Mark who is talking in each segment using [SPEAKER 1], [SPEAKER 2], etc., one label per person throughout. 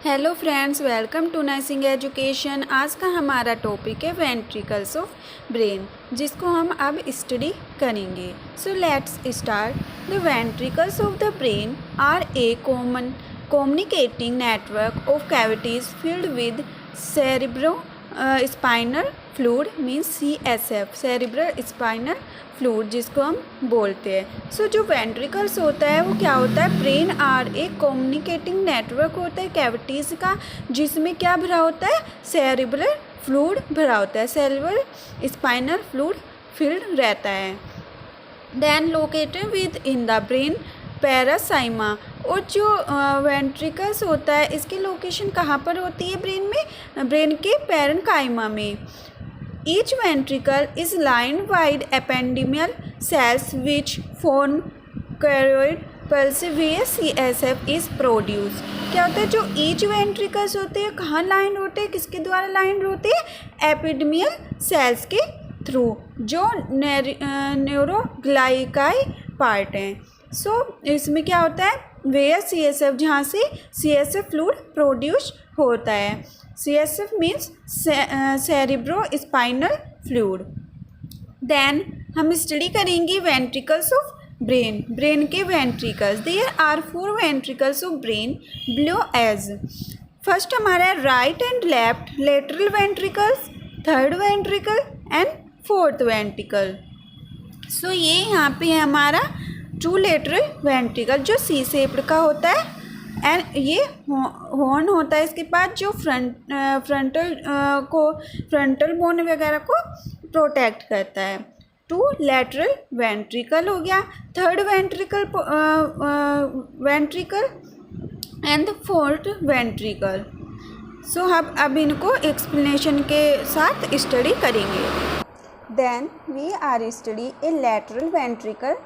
[SPEAKER 1] Hello friends, welcome to nursing education. आज का हमारा टॉपिक है वेंट्रिकल्स ऑफ ब्रेन, जिसको हम अब स्टडी करेंगे। So let's start. The ventricles of the brain are a common communicating network of cavities filled with cerebrospinal fluid means CSF, cerebral spinal fluid, जिसको हम बोलते हैं। सो जो वेंट्रिकल्स होता है वो क्या होता है? ब्रेन आर एक कम्युनिकेटिंग नेटवर्क होता है कैविटीज़ का, जिसमें क्या भरा होता है? सेरिब्रल फ्लूइड भरा होता है, सेरिब्रल स्पाइनल फ्लूइड फिल्ड रहता है। Then located within the brain parenchyma. और जो वेंट्रिकल्स होता है इसकी लोकेशन कहाँ पर होती है ब्रेन में? ब्रेन के पैरेन्काइमा में। Each ventricle is lined by ependymal cells which form choroid pulse where CSF is produce. क्या होता है? जो ईच वेंट्रिकल्स होते हैं कहाँ लाइंड होते हैं, किसके द्वारा लाइंड होते हैं? एपिडमियल सेल्स के थ्रू, जो न्यूरोग्लाइकाई पार्ट हैं। सो इसमें क्या होता है? वेयर CSF, जहाँ से CSF फ्लूइड प्रोड्यूस होता है। CSF means cerebro spinal fluid. Then हम स्टडी करेंगे वेंट्रिकल्स ऑफ ब्रेन, ब्रेन के ventricles. There are 4 ventricles of brain below as. First हमारा right and left lateral ventricles, third ventricle and fourth ventricle. So ये यहाँ पे है हमारा true lateral ventricle, जो सी शेप्ड का होता है, एंड ये हॉर्न होता है इसके पास, जो फ्रंटल बोन वगैरह को प्रोटेक्ट करता है। टू लेटरल वेंट्रिकल हो गया, third ventricle and fourth ventricle. So हम अब इनको एक्सप्लेनेशन के साथ स्टडी करेंगे। Then we are study a lateral ventricle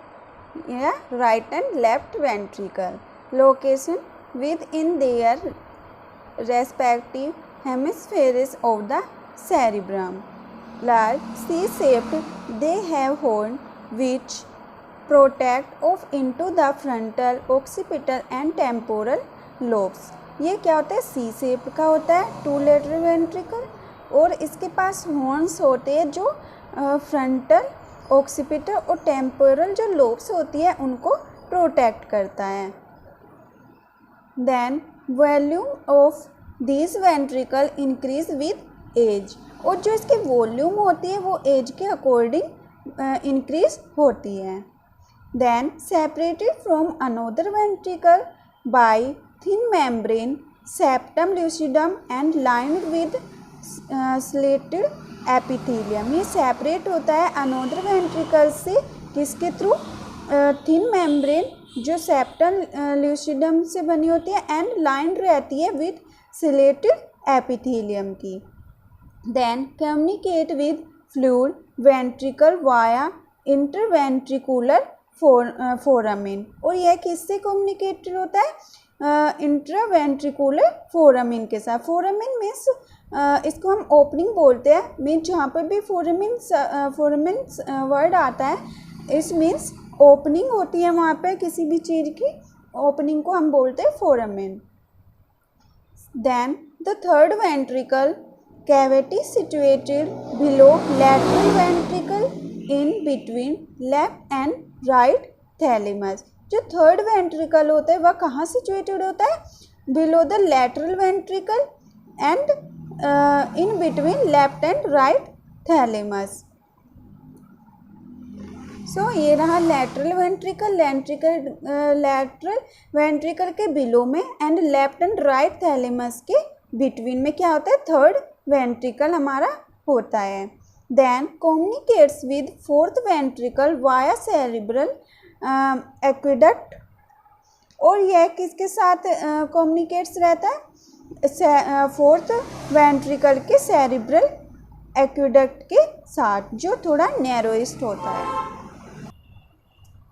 [SPEAKER 1] या right and left ventricle. Location within their respective hemispheres of the cerebrum. Large C-shaped, they have horn which protect off into the frontal, occipital and temporal lobes. ये क्या होता है? सी shape का होता है, to lateral ventricle, और इसके पास horns होते हैं जो फ्रंटल, ऑक्सीपिटल और टेम्पोरल जो लोब्स होती है उनको प्रोटेक्ट करता है। Then volume of these ventricle increase with age, और जो इसकी वॉल्यूम होती है वो एज के अकॉर्डिंग इंक्रीज होती है। Then separated from another ventricle by thin membrane septum lucidum and lined with slated epithelium। ये सेपरेट होता है अनोदर वेंट्रिकल से, किसके थ्रू? थिन मेम्ब्रेन जो सेप्टम ल्यूसिडम से बनी होती है एंड लाइंड रहती है विद सिलेटेड एपिथेलियम की। Then communicate with fluid ventricle via interventricular foramen. और यह किससे कम्युनिकेटेड होता है? इंट्रावेंट्रिकुलर फोरामिन के साथ। फोरामिन मीन्स इसको हम ओपनिंग बोलते हैं, मीन्स जहाँ पर भी फोरामिन वर्ड आता है इस मीन्स ओपनिंग होती है वहाँ पे किसी भी चीज़ की, ओपनिंग को हम बोलते हैं foramen. Then the third ventricle cavity situated below lateral ventricle in between left and right thalamus. जो थर्ड वेंट्रिकल होता है वह कहाँ सिचुएटेड होता है? Below the lateral ventricle and in between left and right thalamus. So ये रहा lateral ventricle, lateral ventricle के बिलो में and left and right thalamus के बिटवीन में क्या होता है? थर्ड वेंट्रिकल हमारा होता है। Then communicates with fourth ventricle via cerebral aqueduct. और यह किसके साथ कम्युनिकेट्स रहता है? फोर्थ वेंट्रिकल के सेरिब्रल एक्विडक्ट के साथ, जो थोड़ा नैरोइस्ट होता है।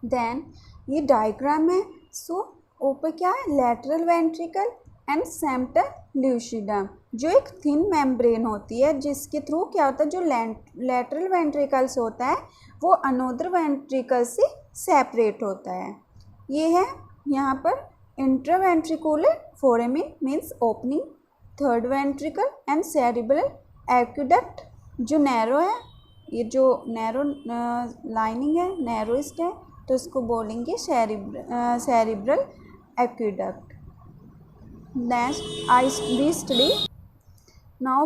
[SPEAKER 1] देन ये डायग्राम है। सो ऊपर क्या है? Lateral ventricle and septum lucidum, जो एक थिन मेम्ब्रेन होती है जिसके थ्रू क्या होता है? जो लेटरल वेंट्रिकल्स होता है वो अनोदर वेंट्रिकल से सेपरेट होता है। ये है यहाँ पर intraventricular foramen means opening, third ventricle and cerebral aqueduct जो नैरो है, ये जो नैरो लाइनिंग है, नैरोइस्ट है, तो इसको बोलेंगे cerebral aqueduct. Next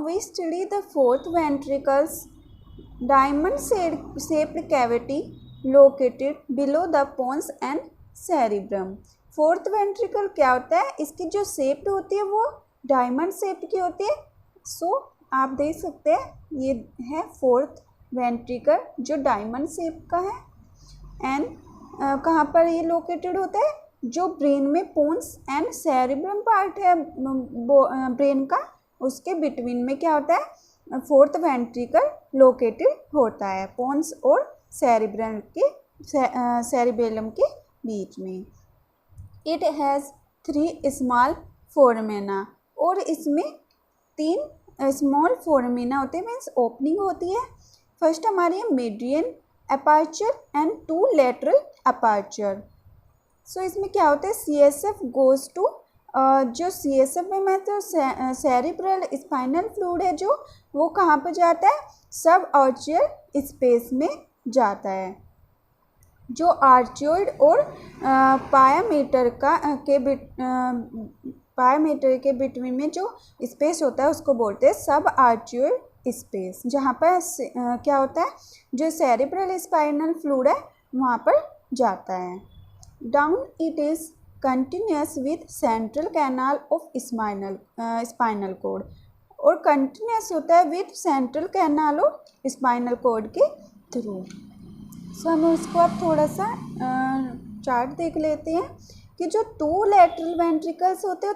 [SPEAKER 1] we study the fourth ventricles diamond shaped cavity located below the pons and cerebrum। Fourth ventricle क्या होता है, इसकी जो शेप होती है वो डायमंड शेप की होती है। सो आप देख सकते हैं ये है फोर्थ वेंट्रिकल जो डायमंड शेप का है। एंड कहाँ पर ये लोकेटेड होता है, जो ब्रेन में पोन्स एंड सेरिब्रम पार्ट है ब्रेन का, उसके बिटवीन में क्या होता है, फोर्थ वेंट्रिकल लोकेटेड होता है पोन्स और सेरिब्रम के सेरिबेलम के बीच में। इट हैज़ 3 स्मॉल फोरामेना, और इसमें 3 स्मॉल फोरामेना होते हैं, मीन्स ओपनिंग होती है। फर्स्ट हमारी है median aperture and 2 lateral aperture. So इसमें क्या होता है, CSF गोज़ टू, जो CSF में तो सेरिब्रल स्पाइनल फ्लूइड है जो वो कहाँ पर जाता है, सब आर्चियल स्पेस में जाता है। जो आर्चियोइड और पायामीटर के बिटवीन में जो स्पेस होता है उसको बोलते हैं सब आर्चियोइड स्पेस, जहाँ पर क्या होता है, जो सेरिब्रल स्पाइनल फ्लूइड है वहाँ पर जाता है। Down it is continuous with central canal of spinal cord, और कंटिन्यूस होता है with central canal of spinal cord के थ्रू। सो हम उसको अब थोड़ा सा चार्ट देख लेते हैं कि जो 2 लेटरल वेंट्रिकल्स होते हैं,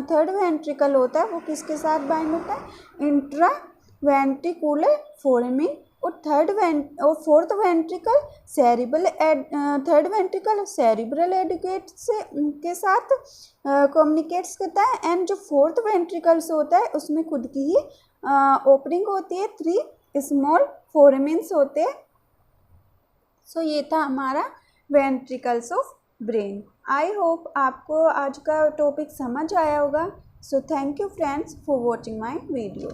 [SPEAKER 1] थर्ड वेंट्रिकल होता है वो किसके साथ बाइंड होता है, इंट्रा वेंट्रिकुलर फोरामेन, और fourth ventricle third ventricle cerebral aqueduct से के साथ कम्युनिकेट्स करता है। एंड जो फोर्थ वेंट्रिकल्स होता है उसमें खुद की ही ओपनिंग होती है, 3 स्मॉल फोरामेन्स होते हैं। सो ये था हमारा ventricles of brain. I hope आपको आज का टॉपिक समझ आया होगा। So thank you friends for watching my video.